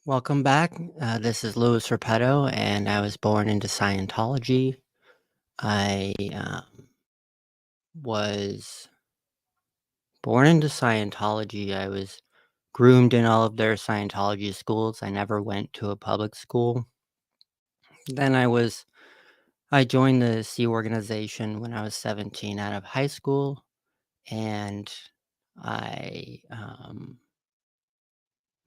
Welcome back. This is Louis Repetto, and I was born into Scientology. I was born into Scientology. I was groomed in all of their Scientology schools. I never went to a public school. Then I joined the Sea organization when I was 17 out of high school, and I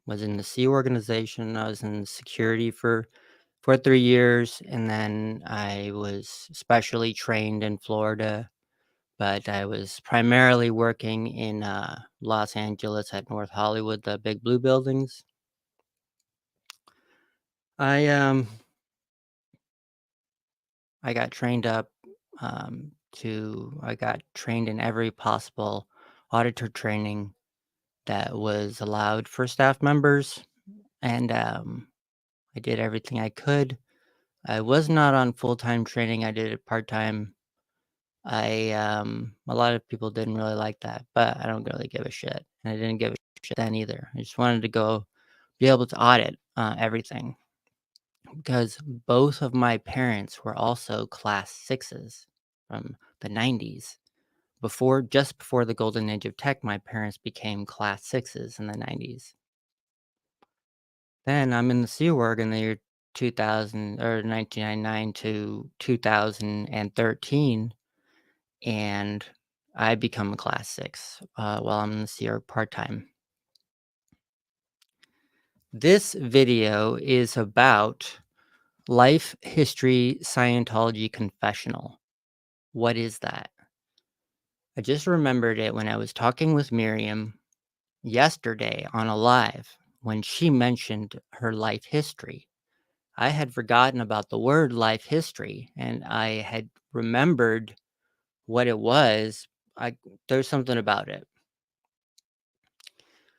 was in the Sea organization. I was in security for 3 years, and then I was specially trained in Florida, but I was primarily working in, Los Angeles at North Hollywood, the big blue buildings. I, um, I got trained up, I got trained in every possible auditor training that was allowed for staff members, and, I did everything I could. I was not on full-time training, I did it part-time. A lot of people didn't really like that, but I don't really give a shit, and I didn't give a shit then either. I just wanted to go be able to audit, everything because both of my parents were also class 6s from the 90s. Just before the golden age of tech, my parents became class 6s in the 90s. Then I'm in the Sea Org in the year 2000 or 1999 to 2013. And I become a class 6, while I'm in the Sea Org part-time. This video is about Life History Scientology Confessional. What is that? I just remembered it when I was talking with Miriam yesterday on a live when she mentioned her life history. I had forgotten about the word life history, and I had remembered what it was. There's something about it.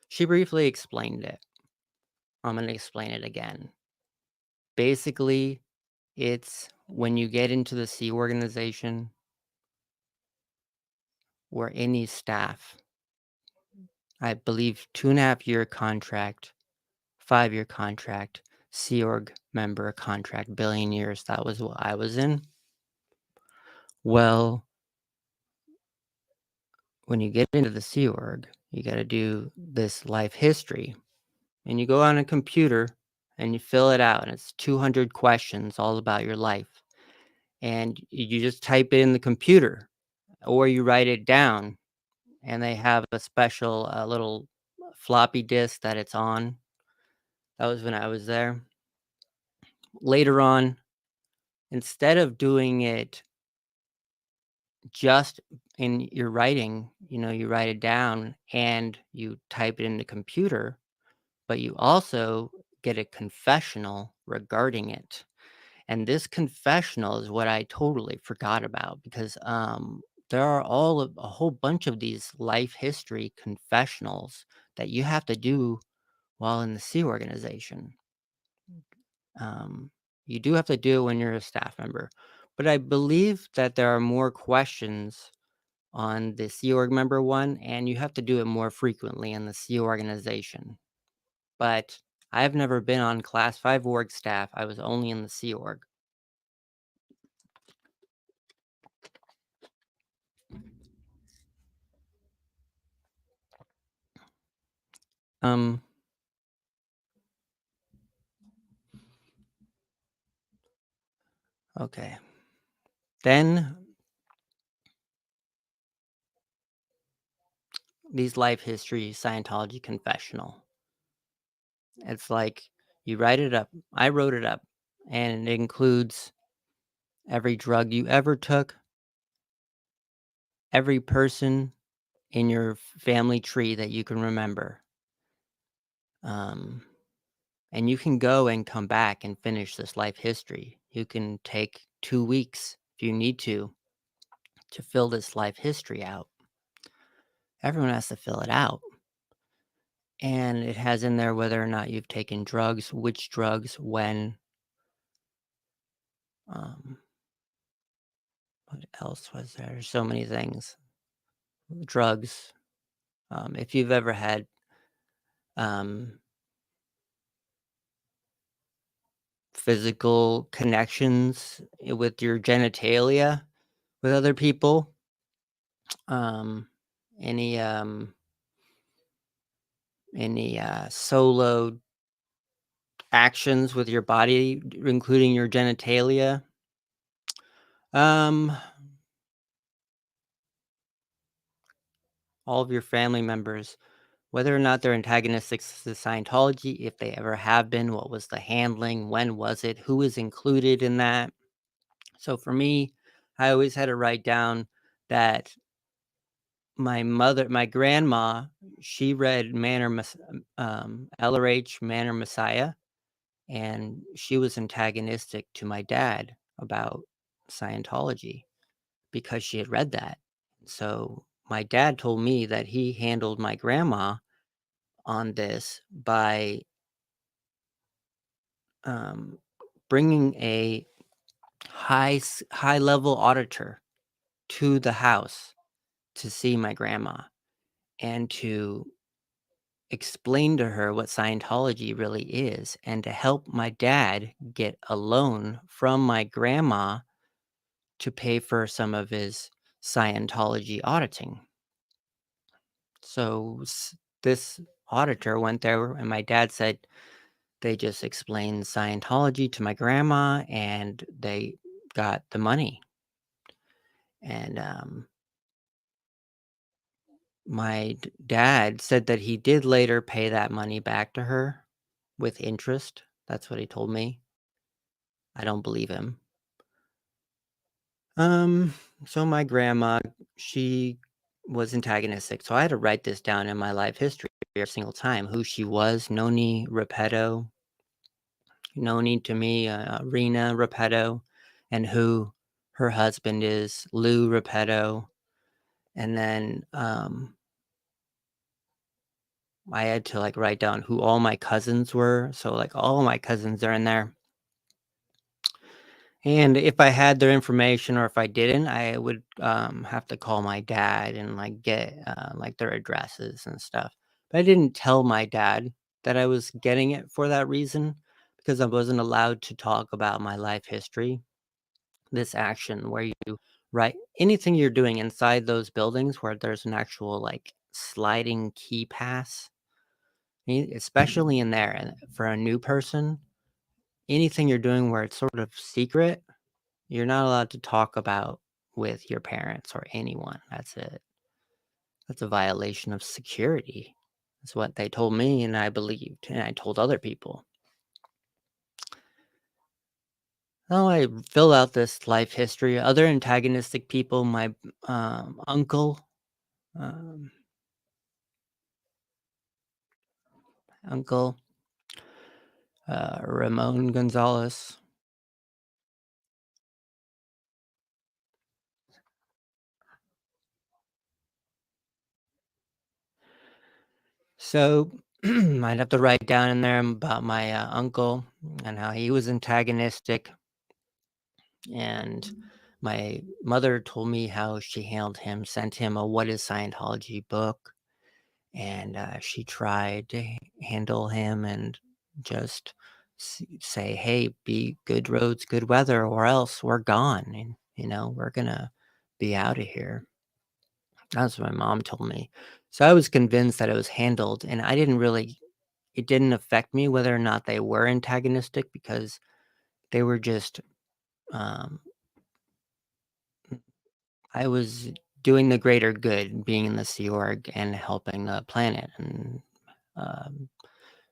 She briefly explained it. I'm going to explain it again. Basically, it's when you get into the Sea organization or any staff, I believe 2.5 year contract, 5 year contract, Sea Org member contract, billion years. That was what I was in. Well, when you get into the Sea Org, you got to do this life history. And you go on a computer and you fill it out, and it's 200 questions all about your life. And you just type it in the computer or you write it down, and they have a special little floppy disk that it's on. That was when I was there. Later on, instead of doing it just in your writing, you write it down and you type it in the computer, but you also get a confessional regarding it. And this confessional is what I totally forgot about because there are a whole bunch of these life history confessionals that you have to do while in the Sea organization. Um, you do have to do it when you're a staff member, but I believe that there are more questions on the Sea Org member one, and you have to do it more frequently in the Sea organization. But I've never been on Class 5 org staff. I was only in the Sea Org. Um, okay. Then these life history Scientology confessional. It's like you write it up. I wrote it up, and it includes every drug you ever took, every person in your family tree that you can remember. Um, and you can go and come back and finish this life history. You can take 2 weeks if you need to fill this life history out. Everyone has to fill it out. And it has in there whether or not you've taken drugs, which drugs, when. Um, what else was there? There's so many things. Drugs. If you've ever had um, physical connections with your genitalia with other people. Um, any solo actions with your body, including your genitalia. Um, all of your family members, whether or not they're antagonistic to Scientology, if they ever have been, what was the handling, when was it, who is included in that. So for me, I always had to write down that my grandma, she read LRH Man or Messiah, and she was antagonistic to my dad about Scientology because she had read that. So my dad told me that he handled my grandma on this by um, bringing a high level auditor to the house to see my grandma and to explain to her what Scientology really is and to help my dad get a loan from my grandma to pay for some of his Scientology auditing. So this auditor went there, and my dad said they just explained Scientology to my grandma, and they got the money. And my dad said that he did later pay that money back to her with interest. That's what he told me. I don't believe him. Um, so my grandma, she was antagonistic. So I had to write this down in my life history every single time. Who she was, Noni Repetto, Noni to me, Rena Repetto, and who her husband is, Lou Repetto. And then I had to like write down who all my cousins were. So like all my cousins are in there. And if I had their information or if I didn't, I would have to call my dad and like get like their addresses and stuff. But I didn't tell my dad that I was getting it for that reason because I wasn't allowed to talk about my life history. This action where you write anything you're doing inside those buildings where there's an actual like sliding key pass, especially in there and for a new person, anything you're doing where it's sort of secret you're not allowed to talk about with your parents or anyone. That's it. That's a violation of security. That's what they told me, and I believed, and I told other people. Oh, I fill out this life history. Other antagonistic people, my uncle, um, uncle Ramon Gonzalez. So I'd have to write down in there about my uncle and how he was antagonistic. And my mother told me how she handled him, sent him a What is Scientology book. And she tried to handle him and just say, hey, be good roads, good weather, or else we're gone. And, we're going to be out of here. That's what my mom told me. So I was convinced that it was handled. And it didn't affect me whether or not they were antagonistic because they were just um, I was doing the greater good, being in the Sea Org and helping the planet and um,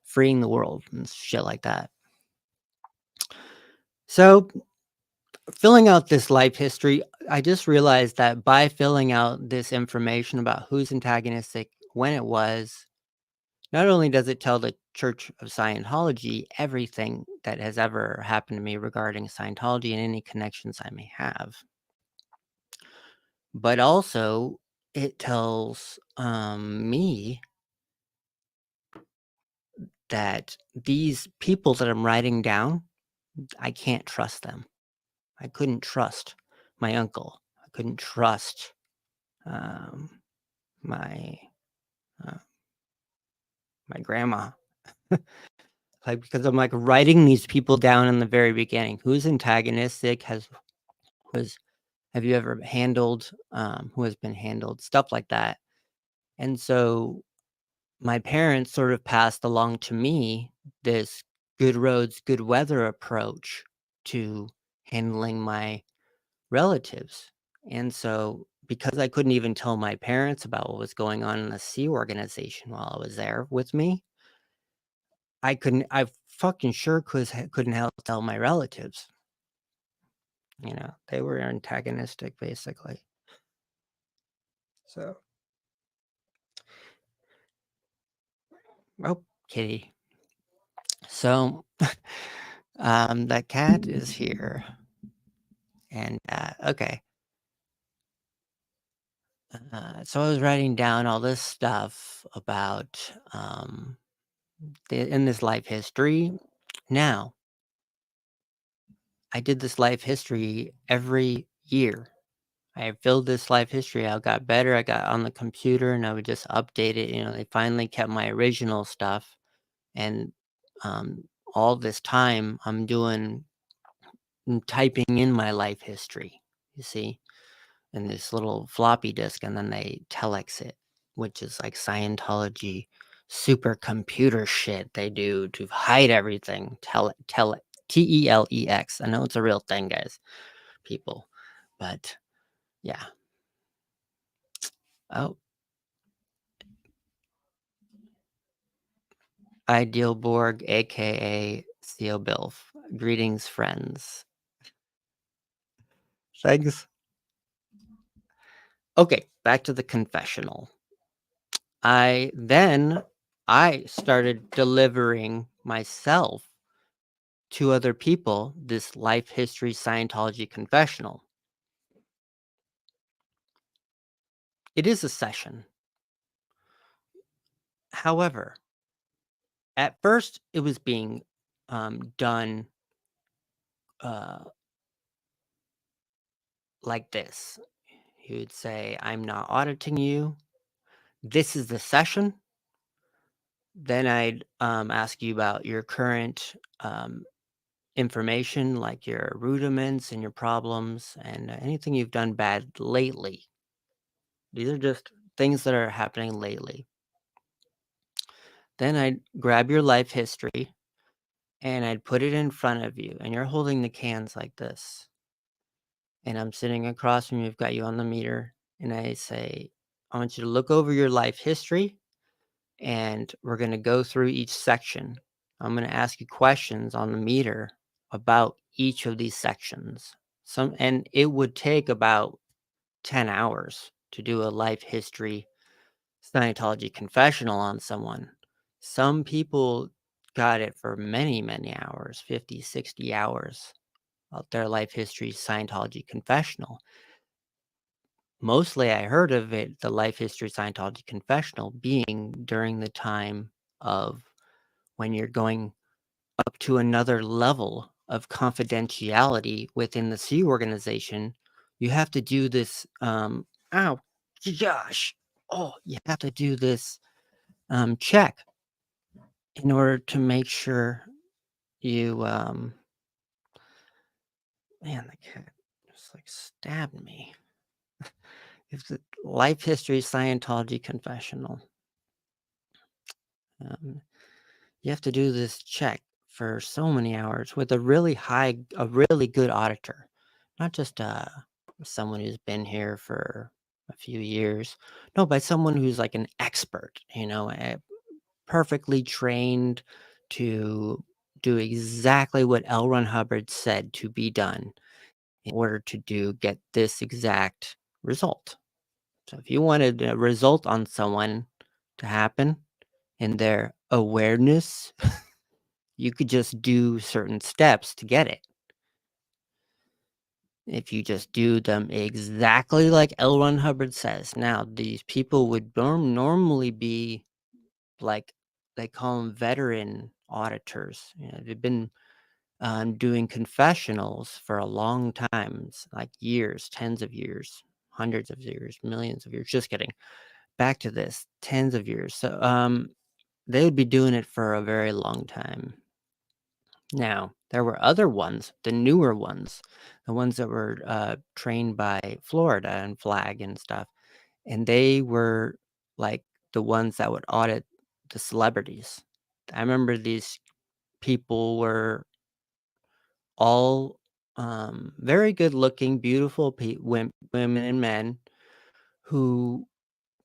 freeing the world and shit like that. So, filling out this life history, I just realized that by filling out this information about who's antagonistic, when it was, not only does it tell the Church of Scientology everything that has ever happened to me regarding Scientology and any connections I may have, but also it tells me that these people that I'm writing down, I can't trust them. I couldn't trust my uncle. I couldn't trust um, my uh, my grandma. like, because I'm, like, writing these people down in the very beginning. Who's antagonistic, was have you ever handled, who has been handled, stuff like that. And so my parents sort of passed along to me this good roads, good weather approach to handling my relatives. And so because I couldn't even tell my parents about what was going on in the Sea Organization while I was there with me, I fucking sure couldn't help tell my relatives. They were antagonistic basically. So, oh, kitty. So, that cat is here. And, okay. So I was writing down all this stuff about, in this life history. Now, I did this life history every year. I filled this life history out, got better. I got on the computer and I would just update it. They finally kept my original stuff. And all this time, I'm typing in my life history, you see, in this little floppy disk, and then they telex it, which is like Scientology supercomputer shit they do to hide everything. Telex. I know it's a real thing, guys, people, but yeah. Oh, Ideal Borg, aka Theo Bilf. Greetings, friends. Thanks. Okay, back to the confessional. I started delivering myself to other people this life history Scientology confessional. It is a session. However, at first it was being done uh, like this. He would say, I'm not auditing you. This is the session. Then I'd ask you about your current information, like your rudiments and your problems and anything you've done bad lately. These are just things that are happening lately. Then I'd grab your life history and I'd put it in front of you, and you're holding the cans like this. And I'm sitting across from you, I've got you on the meter, and I say, I want you to look over your life history, and we're going to go through each section. I'm going to ask you questions on the meter about each of these sections. And it would take about 10 hours to do a life history Scientology confessional on someone. Some people got it for many, many hours, 50, 60 hours of their life history Scientology confessional. Mostly I heard of it, the life history Scientology confessional, being during the time of when you're going up to another level of confidentiality within the Sea Organization. You have to do this, ow, gosh, you have to do this check in order to make sure you, man, the cat just like stabbed me. It's a life history Scientology confessional. Um, you have to do this check for so many hours with a really good auditor, not just someone who's been here for a few years. No, by someone who's like an expert, perfectly trained to do exactly what L. Ron Hubbard said to be done in order to get this exact result. So if you wanted a result on someone to happen in their awareness, you could just do certain steps to get it. If you just do them exactly like L. Ron Hubbard says. Now, these people would normally be like, they call them veteran auditors. They've been doing confessionals for a long time, like years, tens of years, hundreds of years, millions of years. Just kidding. Back to this, tens of years. So they would be doing it for a very long time. Now, there were other ones, the newer ones, the ones that were, trained by Florida and Flag and stuff, and they were, like, the ones that would audit the celebrities. I remember these people were all, very good-looking, beautiful women and men who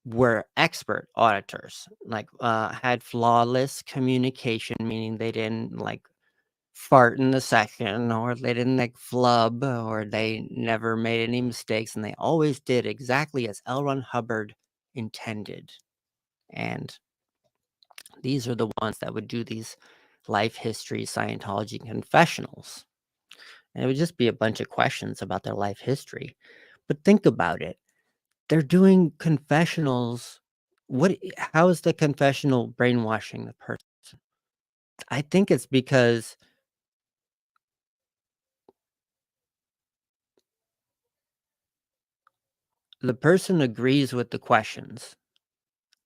were expert auditors, like, had flawless communication, meaning they didn't, like, fart in the session, or they didn't, like, flub, or they never made any mistakes, and they always did exactly as L. Ron Hubbard intended, and these are the ones that would do these life history Scientology confessionals, and it would just be a bunch of questions about their life history, but think about it. They're doing confessionals. How is the confessional brainwashing the person? I think it's because the person agrees with the questions,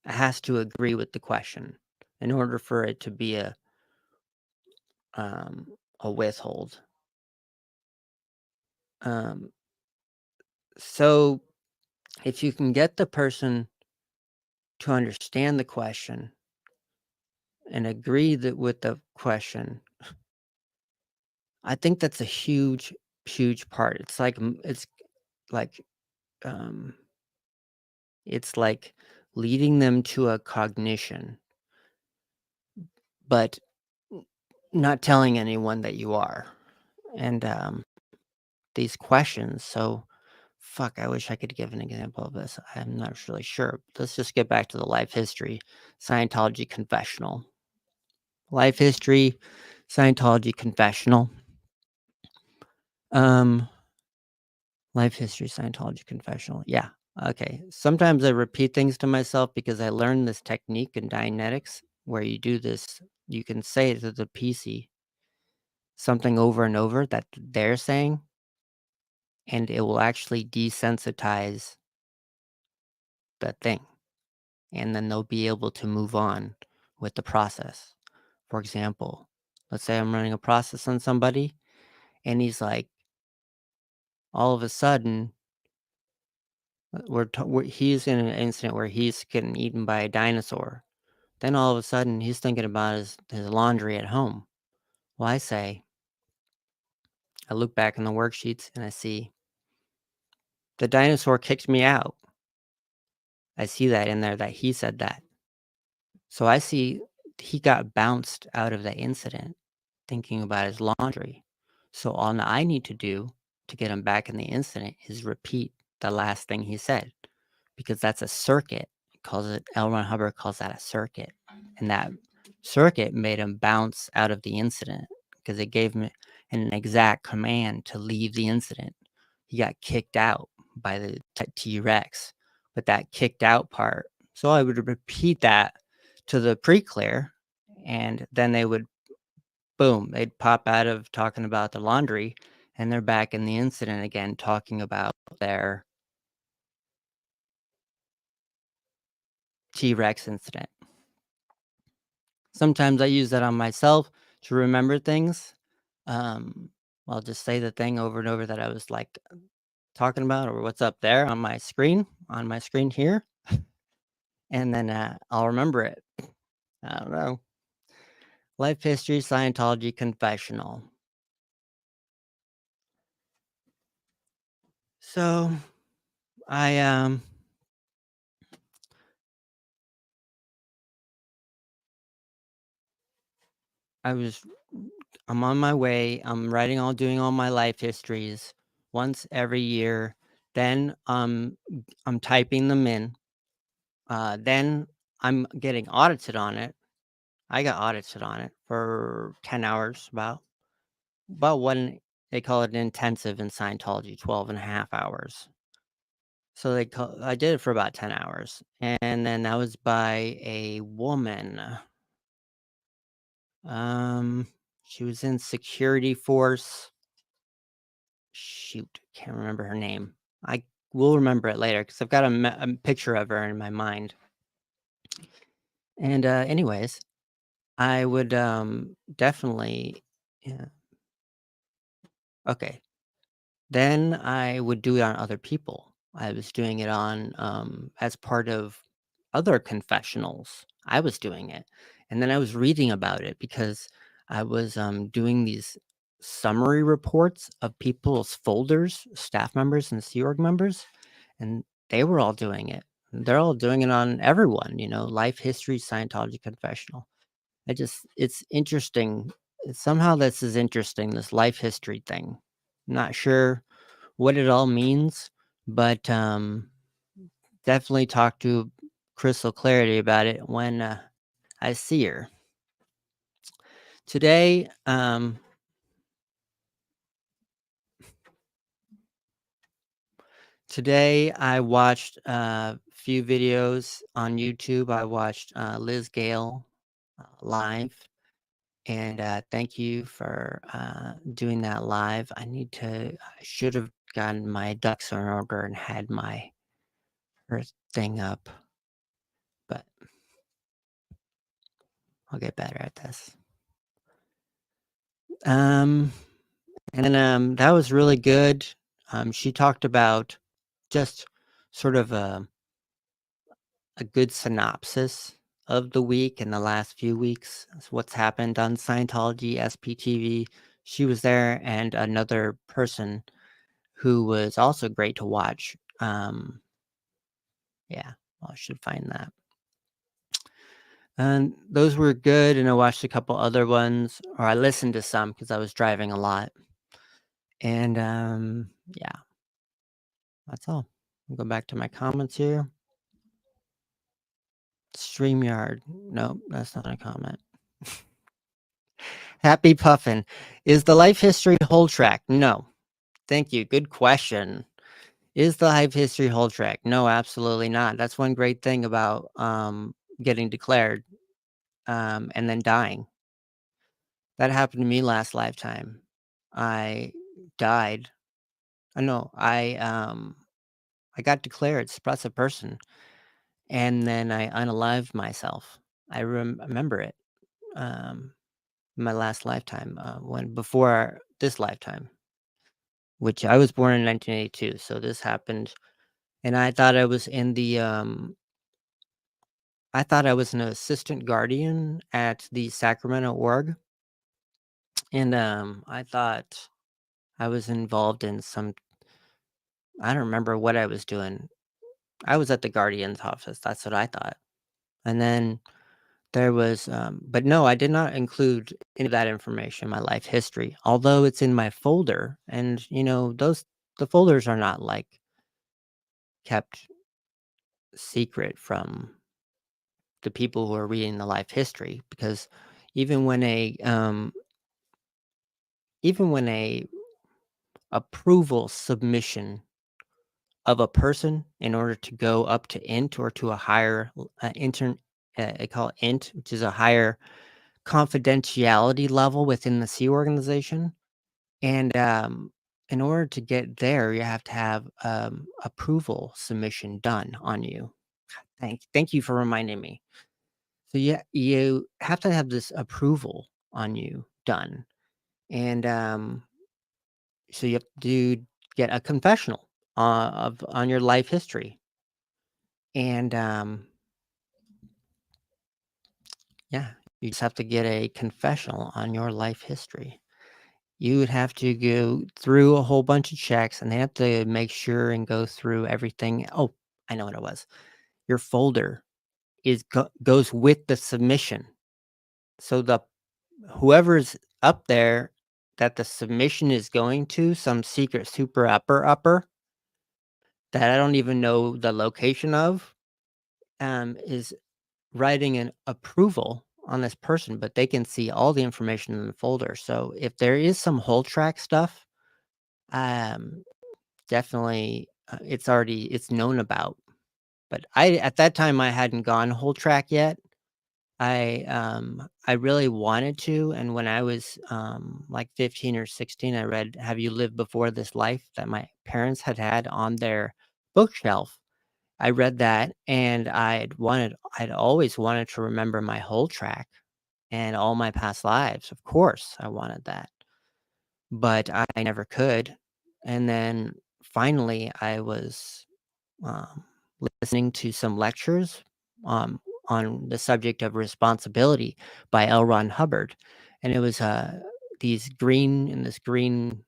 has to agree with the question in order for it to be um, a withhold. Um, so if you can get the person to understand the question and agree with the question, I think that's a huge, huge part. Like um, it's like leading them to a cognition, but n- not telling anyone that you are. And these questions. So, fuck, I wish I could give an example of this. I'm not really sure. Let's just get back to the life history Scientology confessional. Life history Scientology confessional. Um, Life history Scientology confessional. Yeah. Okay. Sometimes I repeat things to myself because I learned this technique in Dianetics where you do this. You can say to the PC something over and over that they're saying, and it will actually desensitize the thing. And then they'll be able to move on with the process. For example, let's say I'm running a process on somebody and he's like, all of a sudden, he's in an incident where he's getting eaten by a dinosaur. Then all of a sudden, he's thinking about his laundry at home. Well, I look back in the worksheets and I see the dinosaur kicked me out. I see that in there that he said that. So I see he got bounced out of that incident thinking about his laundry. So all I need to do to get him back in the incident is repeat the last thing he said because that's a circuit. L. Ron Hubbard calls that a circuit. And that circuit made him bounce out of the incident because it gave him an exact command to leave the incident. He got kicked out by the T-Rex, but that kicked out part. So I would repeat that to the pre-clear, and then they would, boom, they'd pop out of talking about the laundry, and they're back in the incident again, talking about their T-Rex incident. Sometimes I use that on myself to remember things. Um, I'll just say the thing over and over that I was like talking about, or what's up there on my screen here, and then I'll remember it. I don't know. Life history, Scientology confessional. So I I was I'm on my way. I'm doing all my life histories once every year. Then I'm typing them in. Then I'm getting audited on it. I got audited on it for 10 hours, about one. They call it an intensive in Scientology, 12 and a half hours. So I did it for about 10 hours. And then that was by a woman. Um, she was in security force. Shoot, can't remember her name. I will remember it later because I've got a picture of her in my mind. And anyways, I would definitely Yeah. Okay. Then I would do it on other people. I was doing it on, as part of other confessionals. I was doing it. And then I was reading about it because I was doing these summary reports of people's folders, staff members and Sea Org members, and they were all doing it. They're all doing it on everyone, life history, Scientology confessional. It's interesting. Somehow this is interesting, this life history thing. Not sure what it all means, but definitely talk to Crystal Clarity about it when I see her. Today, today I watched a few videos on YouTube. I watched Liz Gale live, and thank you for doing that live. I should have gotten my ducks in order and had her thing up, but I'll get better at this. Um, and then that was really good. She talked about just sort of a good synopsis of the week and the last few weeks, what's happened on Scientology, SPTV. She was there, and another person who was also great to watch. Yeah, well, I should find that. And those were good, and I watched a couple other ones, or I listened to some because I was driving a lot. And yeah, that's all. I'll go back to my comments here. StreamYard. Nope, that's not a comment. Happy Puffin. Is the life history whole track? No. Thank you. Good question. Is the life history whole track? No, absolutely not. That's one great thing about getting declared and then dying. That happened to me last lifetime. I died. I know. I got declared suppressive person, and then I unalived myself. I remember it. My last lifetime, when before this lifetime, which I was born in 1982. So this happened, and I thought I was an assistant guardian at the Sacramento org, and I thought I was involved in some. I don't remember what I was doing. I was at the guardian's office. That's what I thought, and then there was, but no, I did not include any of that information in my life history, although it's in my folder. And, the folders are not like kept secret from the people who are reading the life history, because even when a approval submission of a person in order to go up to int or to a higher intern, I call it int, which is a higher confidentiality level within the C organization. And in order to get there, you have to have approval submission done on you. Thank you for reminding me. So yeah, you have to have this approval on you done, and so you have to get a confessional of on your life history, and yeah, you just have to get a confessional on your life history. You would have to go through a whole bunch of checks, and they have to make sure and go through everything. Oh, I know what it was. Your folder goes with the submission. So the whoever's up there that the submission is going to, some secret super upper that I don't even know the location of, is writing an approval on this person, but they can see all the information in the folder. So if there is some whole track stuff, um, definitely it's known about. But at that time I hadn't gone whole track yet. I really wanted to, and when I was like 15 or 16, I read Have You Lived Before This Life that my parents had on their bookshelf. I read that, and I'd always wanted to remember my whole track and all my past lives. Of course, I wanted that. but I never could. And then finally, I was um, listening to some lectures um, on the subject of responsibility by L. Ron Hubbard, and it was these green in this green.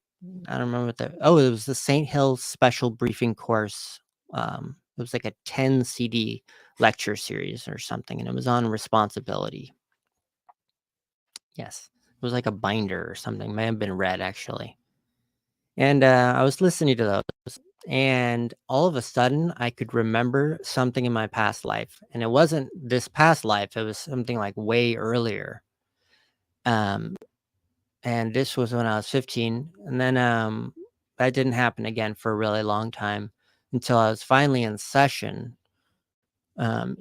I don't remember what the it was the St. Hills Special Briefing Course. It was like a 10 CD lecture series or something, and it was on responsibility. Yes, it was like a binder or something. May have been red actually. And I was listening to those, and all of a sudden, I could remember something in my past life, and it wasn't this past life. It was something like way earlier. Um, and this was when I was 15, and then that didn't happen again for a really long time until I was finally in session um,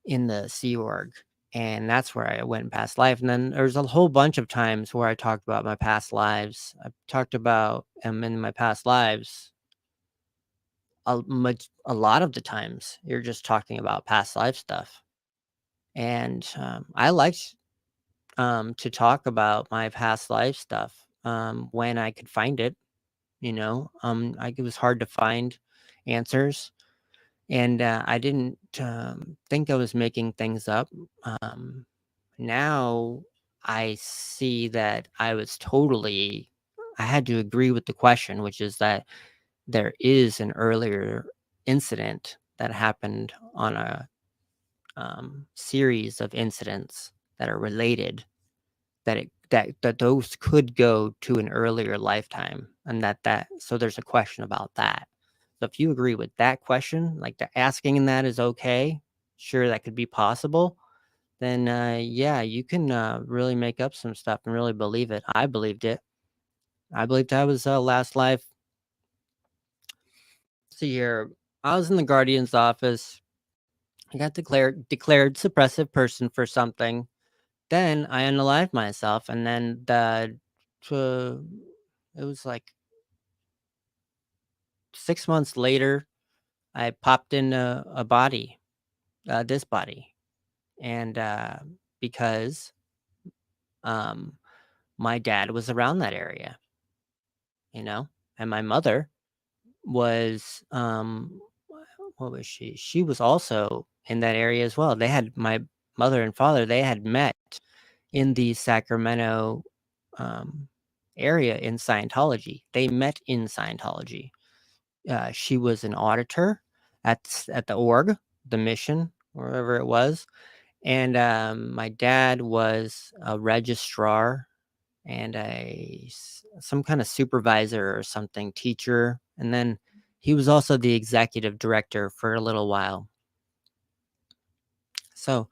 in the Sea Org. And that's where I went past life. And then there's a whole bunch of times where I talked about my past lives. I talked about in my past lives a lot of the times you're just talking about past life stuff, and I liked to talk about my past life stuff when I could find it. It was hard to find answers, and I didn't think I was making things up. um, Now I see that I had to agree with the question, which is that there is an earlier incident that happened on a series of incidents that are related, that those could go to an earlier lifetime, and so there's a question about that. So if you agree with that question, like the asking in that is okay, sure, that could be possible, then yeah, you can really make up some stuff and really believe it. I believed it. I believed I was last life. See here, I was in the guardian's office. I got declared suppressive person for something. Then I unalived myself, and then uh, it was like 6 months later, I popped in a body, this body, and because um, my dad was around that area, you know, and my mother was what was she? She was also in that area as well. They had my mother and father. They had met in the Sacramento um, area in Scientology. They met in Scientology. She was an auditor at the org, the mission, wherever it was, and my dad was a registrar and some kind of supervisor or something, teacher, and then he was also the executive director for a little while. So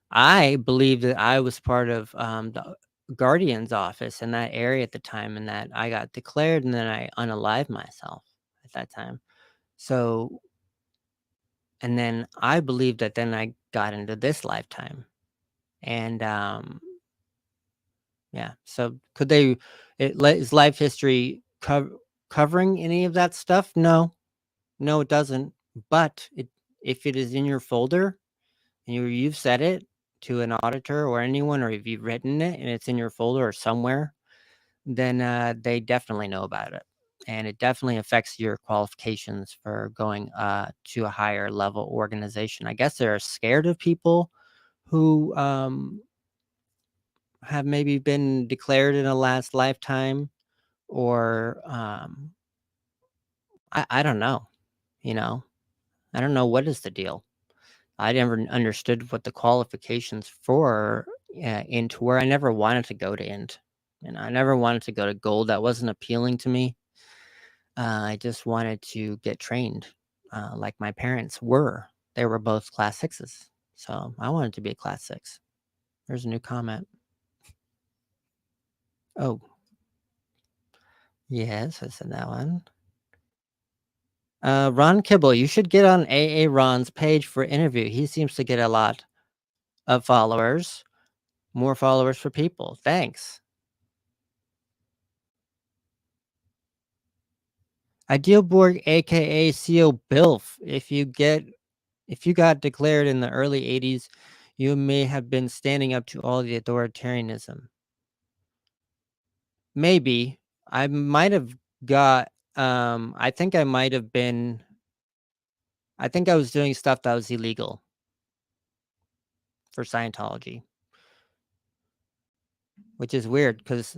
I believe that I was part of the guardian's office in that area at the time, and that I got declared, and then I unalived myself at that time. So, and then I believe that then I got into this lifetime, and yeah. So could they? Is life history covering any of that stuff? No, no, it doesn't. But if it is in your folder and you've said it to an auditor or anyone, or if you've written it and it's in your folder or somewhere, then they definitely know about it. And it definitely affects your qualifications for going to a higher level organization. I guess they're scared of people who have maybe been declared in a last lifetime, or I don't know, you know, I don't know what is the deal. I never understood what the qualifications for into where I never wanted to go to Int. And I never wanted to go to gold. That wasn't appealing to me. I just wanted to get trained like my parents were. They were both class sixes. So I wanted to be a class six. There's a new comment. Oh, yes, I said that one. Ron Kibble, you should get on AA Ron's page for interview. He seems to get a lot of followers. More followers for people. Thanks. Idealborg, aka CO Bilf. If you got declared in the early 80s, you may have been standing up to all the authoritarianism. Maybe. I might have got, I think I might have been I think I was doing stuff that was illegal for Scientology, which is weird because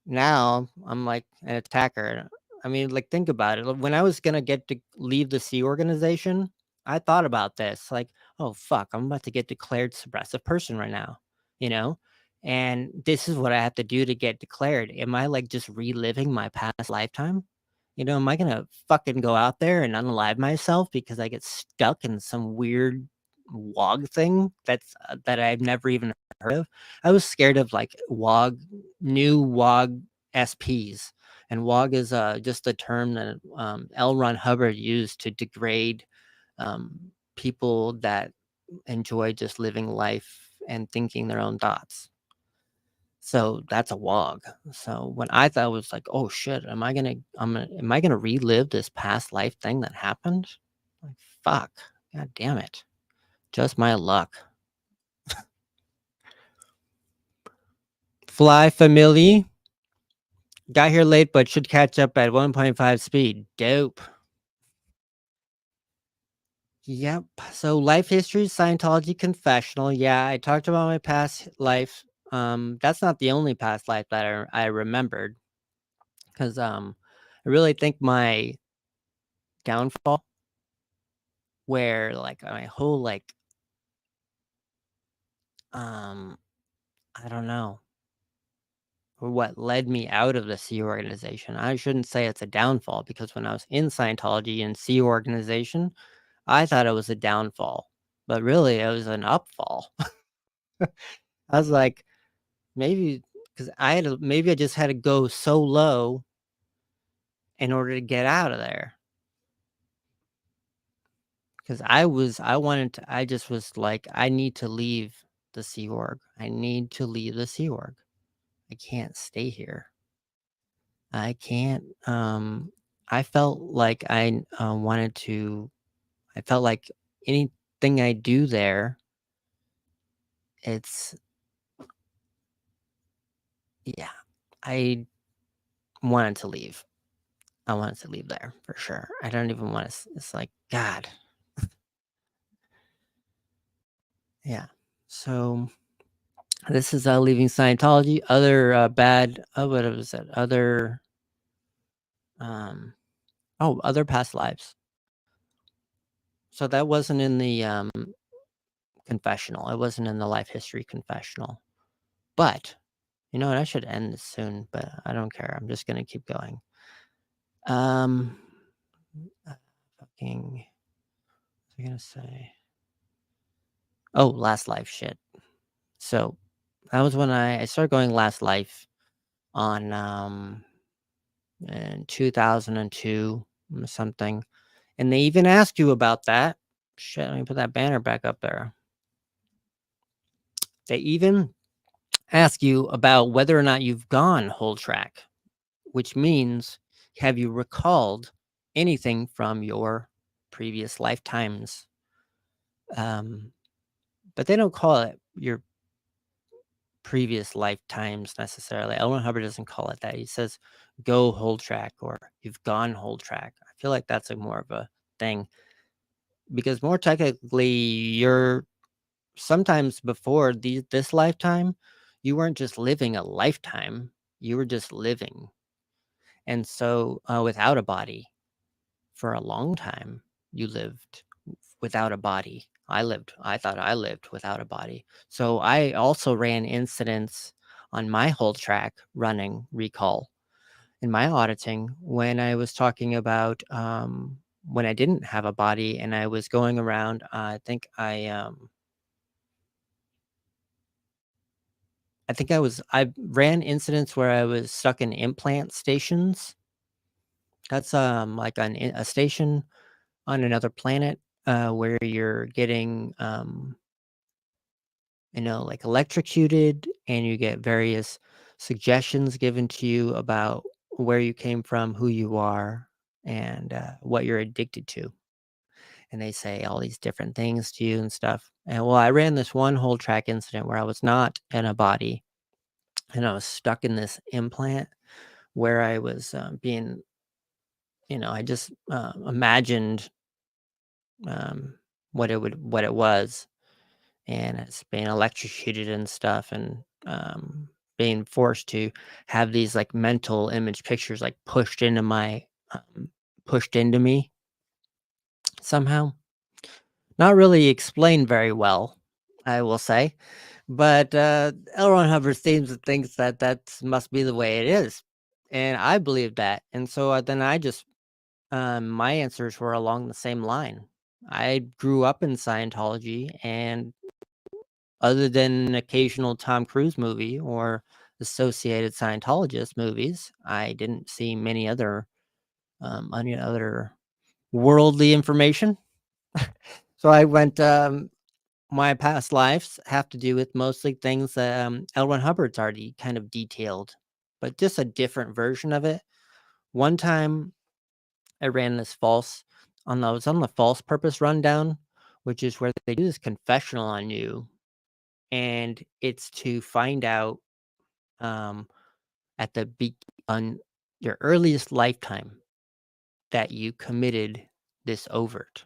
now I'm like an attacker. I mean, like, think about it. When I was gonna get to leave the Sea Organization, I thought about this, like, "Oh, fuck, I'm about to get declared suppressive person right now," you know? And this is what I have to do to get declared. Am I, like, just reliving my past lifetime? Am I gonna fucking go out there and unalive myself because I get stuck in some weird WOG thing that I've never even heard of? I was scared of, like, new WOG SPs, and WOG is, just a term that, L. Ron Hubbard used to degrade, people that enjoy just living life and thinking their own thoughts. So that's a WOG. So when I thought was like, "Oh shit, am I gonna relive this past life thing that happened?" Like, fuck. God damn it. Just my luck. Fly Family. Got here late, but should catch up at 1.5 speed. Dope. Yep. So life history, Scientology confessional. Yeah, I talked about my past life. That's not the only past life that I remembered because I really think my downfall, where like my whole like um I don't know, or what led me out of the Sea organization. I shouldn't say it's a downfall because when I was in Scientology and Sea organization, I thought it was a downfall, but really it was an upfall. I was like, maybe because maybe I just had to go so low in order to get out of there. Because I just was like, I need to leave the Sea Org. I need to leave the Sea Org. I can't stay here. I can't. I felt like I felt like anything I do there, it's, yeah, I wanted to leave. I wanted to leave there for sure. I don't even want to, it's like, God, yeah. So this is leaving Scientology. Other bad, what was it? Um, other past lives. So that wasn't in the confessional. It wasn't in the life history confessional. But you know what? I should end this soon, but I don't care. I'm just gonna keep going. Um, fucking, what was I gonna say? Oh, last life shit. So that was when I started going last life on in 2002 or something, and they even ask you about that. Shit, let me put that banner back up there. They even ask you about whether or not you've gone whole track, which means have you recalled anything from your previous lifetimes? Um, but they don't call it your previous lifetimes necessarily. L. Ron Hubbard doesn't call it that. He says go whole track or you've gone whole track. I feel like that's a more of a thing because more technically you're sometimes before this lifetime, you weren't just living a lifetime, you were just living. And so without a body for a long time, you lived without a body. I thought I lived without a body. So I also ran incidents on my whole track running recall in my auditing when I was talking about when I didn't have a body and I was going around. I ran incidents where I was stuck in implant stations. That's like a station on another planet where you're getting like electrocuted and you get various suggestions given to you about where you came from, who you are, and what you're addicted to. And they say all these different things to you and stuff. And well, I ran this one whole track incident where I was not in a body and I was stuck in this implant where I was being, I just imagined um, what it was, and it's being electrocuted and stuff, and being forced to have these like mental image pictures like um, pushed into me somehow. Not really explained very well, I will say, but L. Ron Hubbard seems to think that must be the way it is, and I believe that, and so then I just my answers were along the same line. I grew up in Scientology, and other than an occasional Tom Cruise movie or associated Scientologist movies, I didn't see any other worldly information. So I went. My past lives have to do with mostly things that L. Ron Hubbard's already kind of detailed, but just a different version of it. One time, I ran this false I was on the false purpose rundown, which is where they do this confessional on you, and it's to find out um, at on your earliest lifetime that you committed this overt,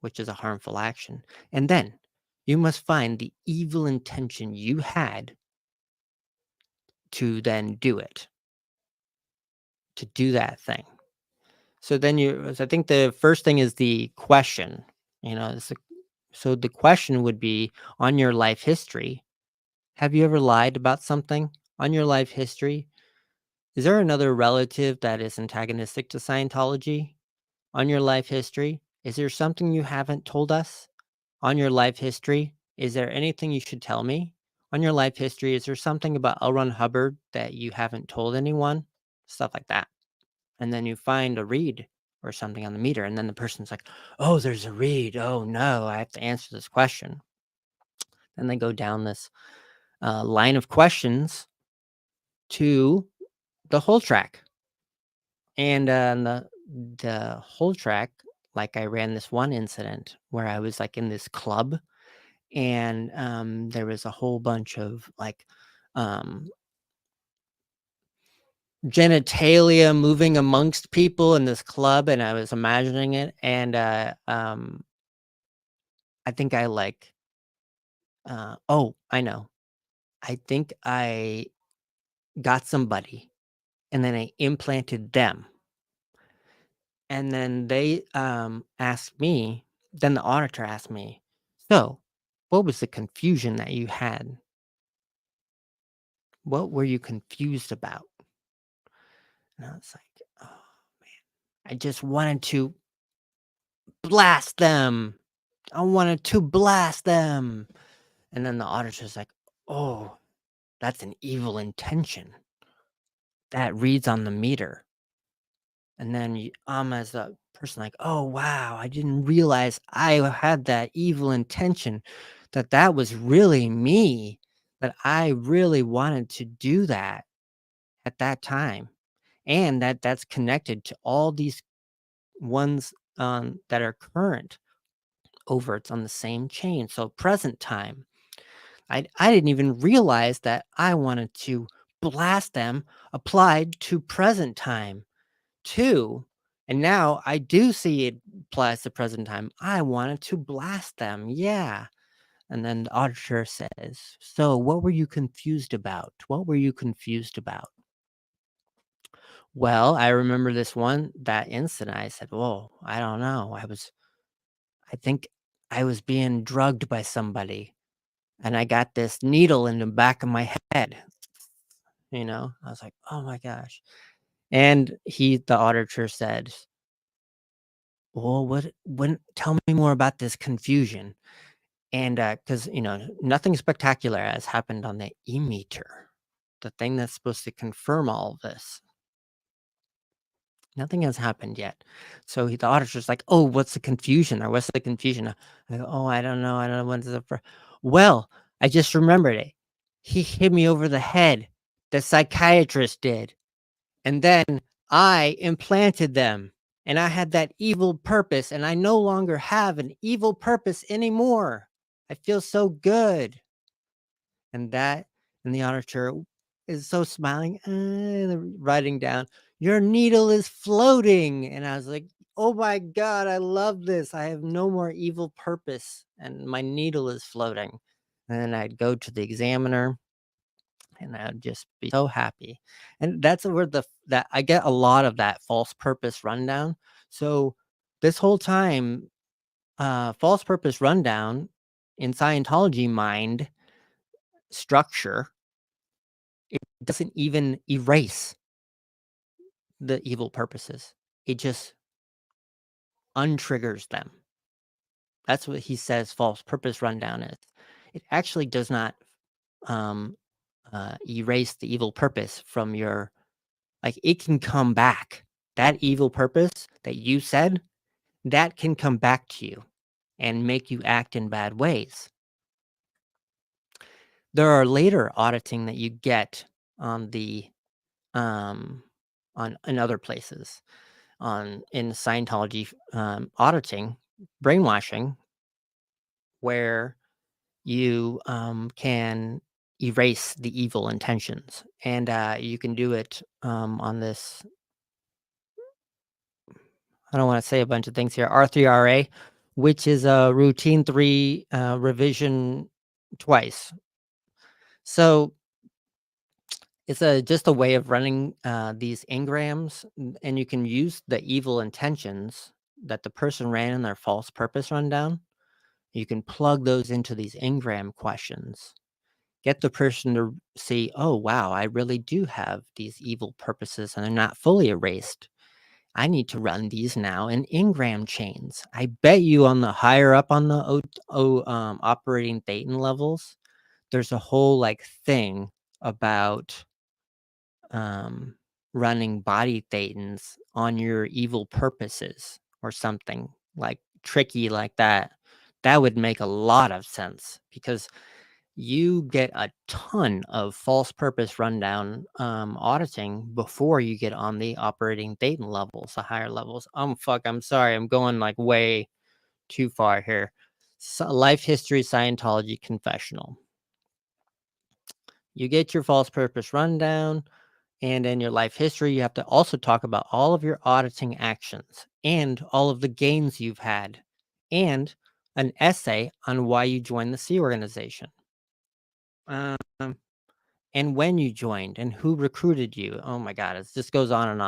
which is a harmful action. And then you must find the evil intention you had to then to do that thing. So then I think the first thing is the question, so the question would be on your life history. Have you ever lied about something on your life history? Is there another relative that is antagonistic to Scientology on your life history? Is there something you haven't told us on your life history? Is there anything you should tell me on your life history? Is there something about L. Ron Hubbard that you haven't told anyone? Stuff like that. And then you find a read or something on the meter, and then the person's like, "Oh, there's a read. Oh no, I have to answer this question." Then they go down this line of questions to the whole track, and the whole track. Like I ran this one incident where I was like in this club, and there was a whole bunch of like um, genitalia moving amongst people in this club, and I was imagining it, and I think I like oh, I know. I think I got somebody, and then I implanted them, and then they asked me. Then the auditor asked me, "So, what was the confusion that you had? What were you confused about?" And I was like, "Oh man, I just wanted to blast them. I wanted to blast them." And then the auditor's like, "Oh, that's an evil intention. That reads on the meter." And then I'm as a person like, "Oh, wow, I didn't realize I had that evil intention, that was really me, that I really wanted to do that at that time, and that's connected to all these ones that are current overts on the same chain. So present time. I didn't even realize that I wanted to blast them applied to present time too. And now I do see it applies to present time. I wanted to blast them. Yeah." And then the auditor says, "So what were you confused about? What were you confused about?" Well, I remember that incident. I said, "Whoa, I don't know. I think I was being drugged by somebody, and I got this needle in the back of my head." I was like, "Oh my gosh." And the auditor said, "Well, tell me more about this confusion." And because, nothing spectacular has happened on the e-meter, the thing that's supposed to confirm all of this. Nothing has happened yet. So the auditor's like, "Oh, what's the confusion? Or what's the confusion?" I go, "Oh, I don't know. I don't know what's the Well, I just remembered it. He hit me over the head. The psychiatrist did. And then I implanted them. And I had that evil purpose. And I no longer have an evil purpose anymore. I feel so good." And the auditor is so smiling, writing down, "Your needle is floating," and I was like, "Oh my god, I love this. I have no more evil purpose, and my needle is floating." And then I'd go to the examiner, and I'd just be so happy. And that's where that I get a lot of that false purpose rundown. So this whole time, false purpose rundown in Scientology mind structure, it doesn't even erase the evil purposes. It just untriggers them. That's what he says false purpose rundown is. It actually does not um, erase the evil purpose from your, like, it can come back. That evil purpose that you said, that can come back to you and make you act in bad ways. There are later auditing that you get on the on in other places on in Scientology auditing, brainwashing, where you can erase the evil intentions, and you can do it on this. I don't want to say a bunch of things here. R3RA, which is a routine 3 revision twice. So it's just a way of running these engrams, and you can use the evil intentions that the person ran in their false purpose rundown. You can plug those into these engram questions. Get the person to see, oh, wow, I really do have these evil purposes and they're not fully erased. I need to run these now in engram chains. I bet you on the higher up on the operating Thetan levels, there's a whole like thing about running body thetans on your evil purposes or something like tricky like that. That would make a lot of sense because you get a ton of false purpose rundown auditing before you get on the operating thetan levels, the higher levels. Fuck, I'm sorry, I'm going like way too far here. Life history Scientology confessional. You get your false purpose rundown. And in your life history, you have to also talk about all of your auditing actions and all of the gains you've had, and an essay on why you joined the Sea organization, um, and when you joined, and who recruited you. Oh my God, it just goes on and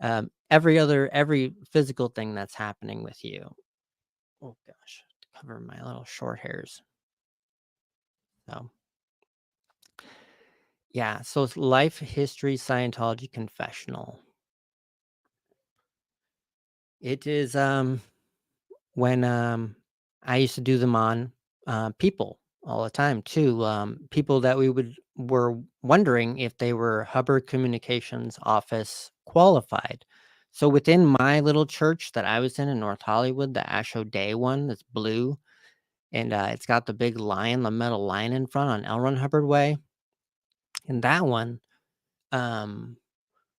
on. Every physical thing that's happening with you. Oh gosh, to cover my little short hairs. So yeah, so it's life history Scientology confessional. It is when I used to do them on people all the time too. People that were wondering if they were Hubbard Communications Office qualified. So within my little church that I was in North Hollywood, the Asho Day one that's blue, and it's got the big lion, the metal lion in front on L. Ron Hubbard Way. And that one, um,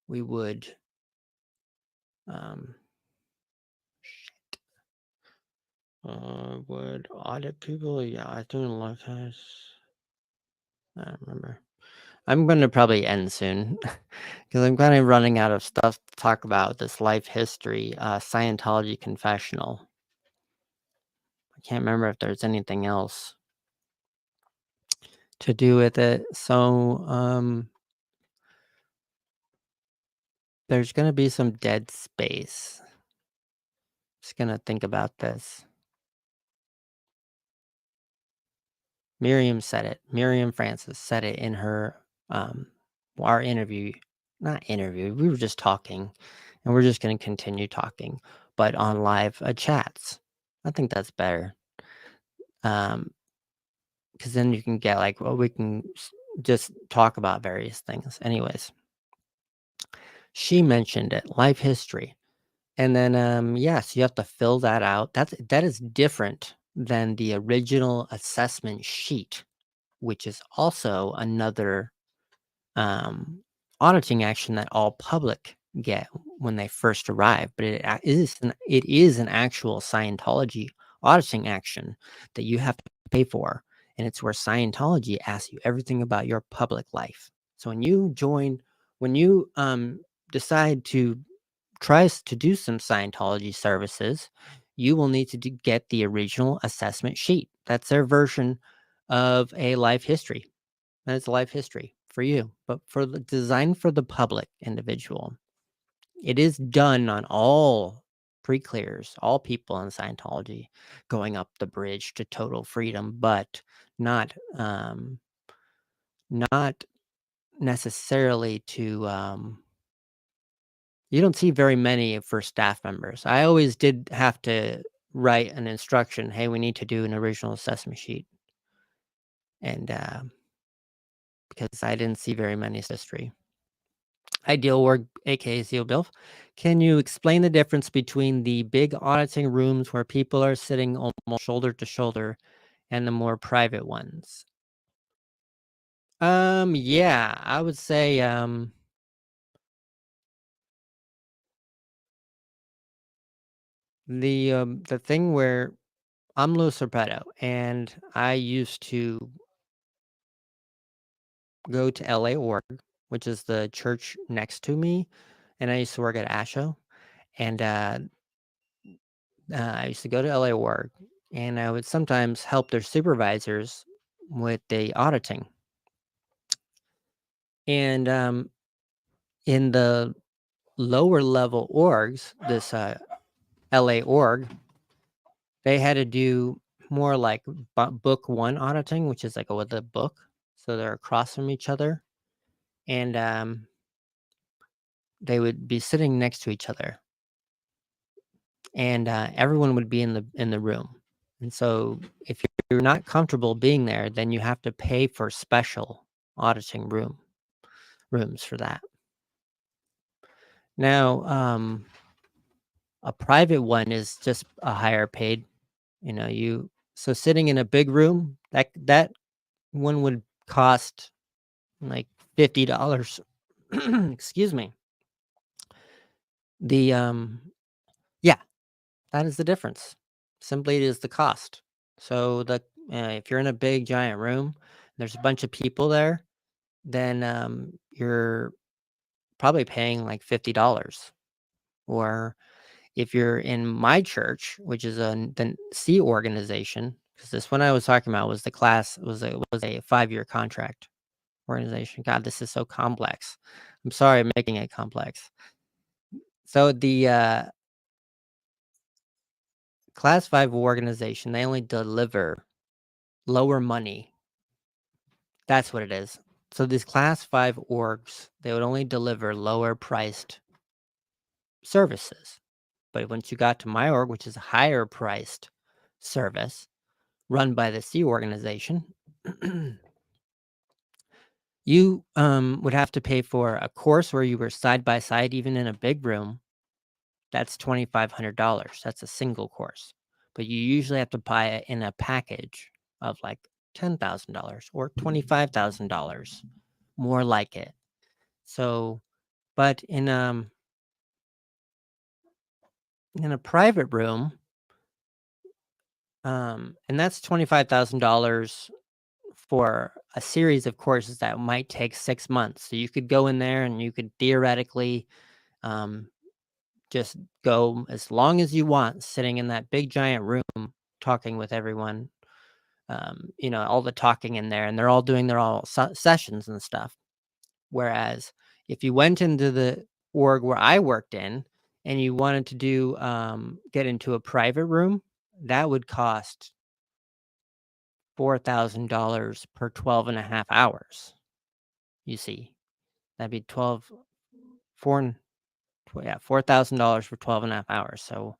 we would um, would audit people. Yeah, I do a lot of times. I don't remember. I'm going to probably end soon because I'm kind of running out of stuff to talk about this life history, Scientology confessional. I can't remember if there's anything else to do with it. So, there's going to be some dead space. Just going to think about this. Miriam said it. Miriam Francis said it in her our interview. Not interview. We were just talking, and we're just going to continue talking, but on live chats. I think that's better. Because then you can get like, well, we can just talk about various things. Anyways, she mentioned it, life history, and then yes, you have to fill that out. That is different than the original assessment sheet, which is also another auditing action that all public get when they first arrive. But it is an actual Scientology auditing action that you have to pay for, and it's where Scientology asks you everything about your public life. So when you decide to tries to do some Scientology services, you will need to get the original assessment sheet. That's their version of a life history. That's a life history for you, but for the design for the public individual. It is done on all pre-clears, all people in Scientology going up the bridge to total freedom, but not not necessarily to you don't see very many for staff members. I always did have to write an instruction, "Hey, we need to do an original assessment sheet," and, because I didn't see very many history. Ideal work, aka Seal Bill. Can you explain the difference between the big auditing rooms where people are sitting almost shoulder to shoulder and the more private ones? Yeah, I would say, the thing where I'm Louis Sorpeto, and I used to go to LA Org, which is the church next to me, and I used to work at ASHO, and I used to go to LA Org, and I would sometimes help their supervisors with the auditing. And in the lower level orgs, this LA Org, they had to do more like book one auditing, which is like with a book, so they're across from each other, and they would be sitting next to each other, and everyone would be in the room. And so if you're not comfortable being there, then you have to pay for special auditing rooms for that. Now, a private one is just a higher paid, you so sitting in a big room, that one would cost like $50. Excuse me. The yeah, that is the difference. Simply, it is the cost. So if you're in a big giant room, there's a bunch of people there, then you're probably paying like $50. Or if you're in my church, which is the C organization, because this one I was talking about was the class was a 5-year contract organization. God, this is so complex. I'm sorry, I'm making it complex. So the class 5 organization, they only deliver lower money. That's what it is. So these class 5 orgs, they would only deliver lower priced services. But once you got to my org, which is a higher priced service run by the C organization, you would have to pay for a course where you were side by side, even in a big room. That's $2,500. That's a single course. But you usually have to buy it in a package of like $10,000 or $25,000, more like it. So, but in a private room, and that's $25,000 for a series of courses that might take 6 months. So you could go in there and you could theoretically um, just go as long as you want, sitting in that big giant room, talking with everyone. All the talking in there, and they're all doing their all sessions and stuff. Whereas if you went into the org where I worked in and you wanted to do get into a private room, that would cost $4,000 per 12 and a half hours. You see, that'd be 12, four, yeah, $4,000 for 12 and a half hours. So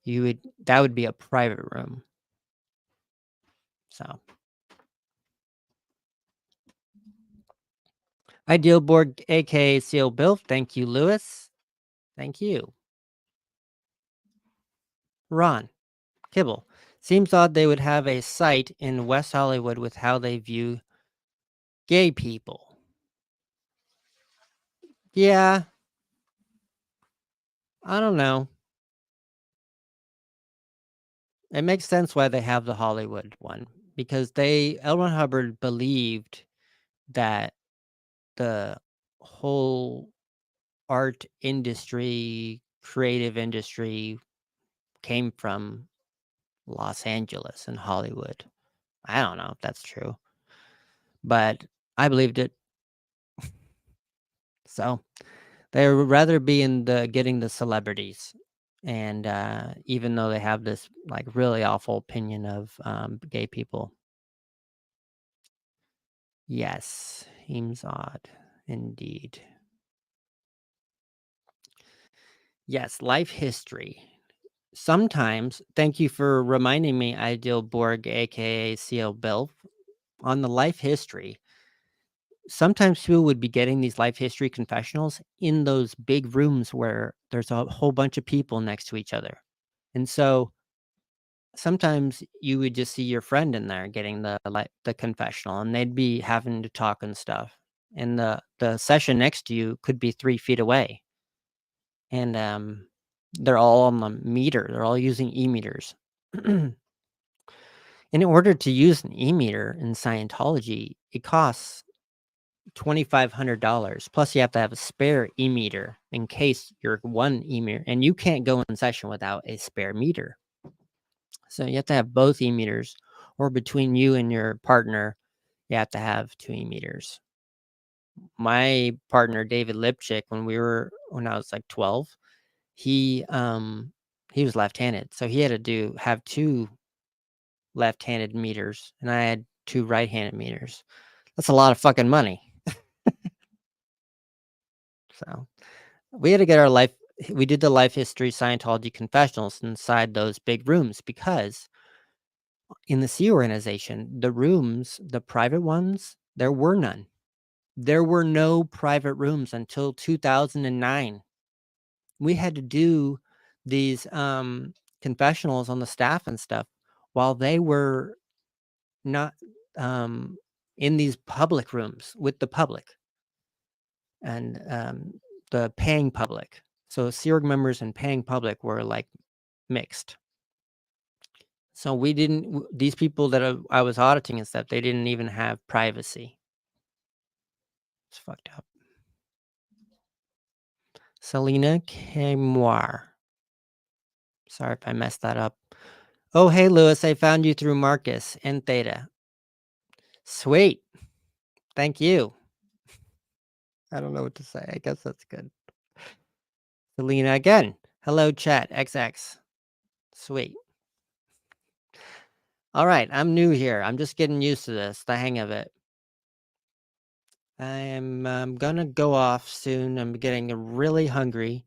that would be a private room. So Ideal Board, aka Seal Bill. Thank you, Lewis. Thank you. Ron, Kibble. Seems odd they would have a site in West Hollywood with how they view gay people. Yeah, I don't know. It makes sense why they have the Hollywood one because L. Ron Hubbard believed that the whole art industry, creative industry came from Los Angeles and Hollywood. I don't know if that's true, but I believed it. So they would rather be in the getting the celebrities. And even though they have this like really awful opinion of gay people. Yes, seems odd indeed. Yes, life history. Sometimes, thank you for reminding me, Ideal Borg, aka CL Bill, on the life history. Sometimes people would be getting these life history confessionals in those big rooms where there's a whole bunch of people next to each other. And so sometimes you would just see your friend in there getting the confessional, and they'd be having to talk and stuff. And the session next to you could be 3 feet away. And they're all on the meter. They're all using e-meters. In order to use an e-meter in Scientology, it costs $2,500. Plus, you have to have a spare e-meter in case you're one e-meter, and you can't go in session without a spare meter. So you have to have both e-meters, or between you and your partner, you have to have 2 e-meters. My partner, David Lipchick, when I was like 12, he was left-handed, so he had to have 2 left-handed meters, and I had 2 right-handed meters. That's a lot of fucking money. So we had to get we did the life history Scientology confessionals inside those big rooms because in the Sea Organization, the rooms, the private ones, there were none. There were no private rooms until 2009. We had to do these confessionals on the staff and stuff while they were not in these public rooms with the public and the paying public. So Sea Org members and paying public were like mixed. So we didn't, these people that I was auditing and stuff, they didn't even have privacy. It's fucked up. Selena Camoir. Sorry if I messed that up. Oh, hey, Lewis, I found you through Marcus and Theta. Sweet. Thank you. I don't know what to say. I guess that's good. Selena again. Hello, chat. XX. Sweet. All right. I'm new here. I'm just getting used to this, the hang of it. I'm gonna go off soon. I'm getting really hungry.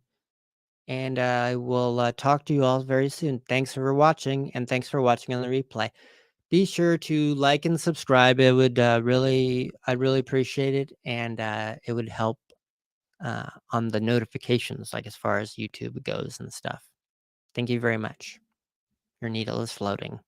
And I will talk to you all very soon. Thanks for watching, and thanks for watching on the replay. Be sure to like and subscribe. It would I'd really appreciate it, and it would help on the notifications, like as far as YouTube goes and stuff. Thank you very much. Your needle is floating.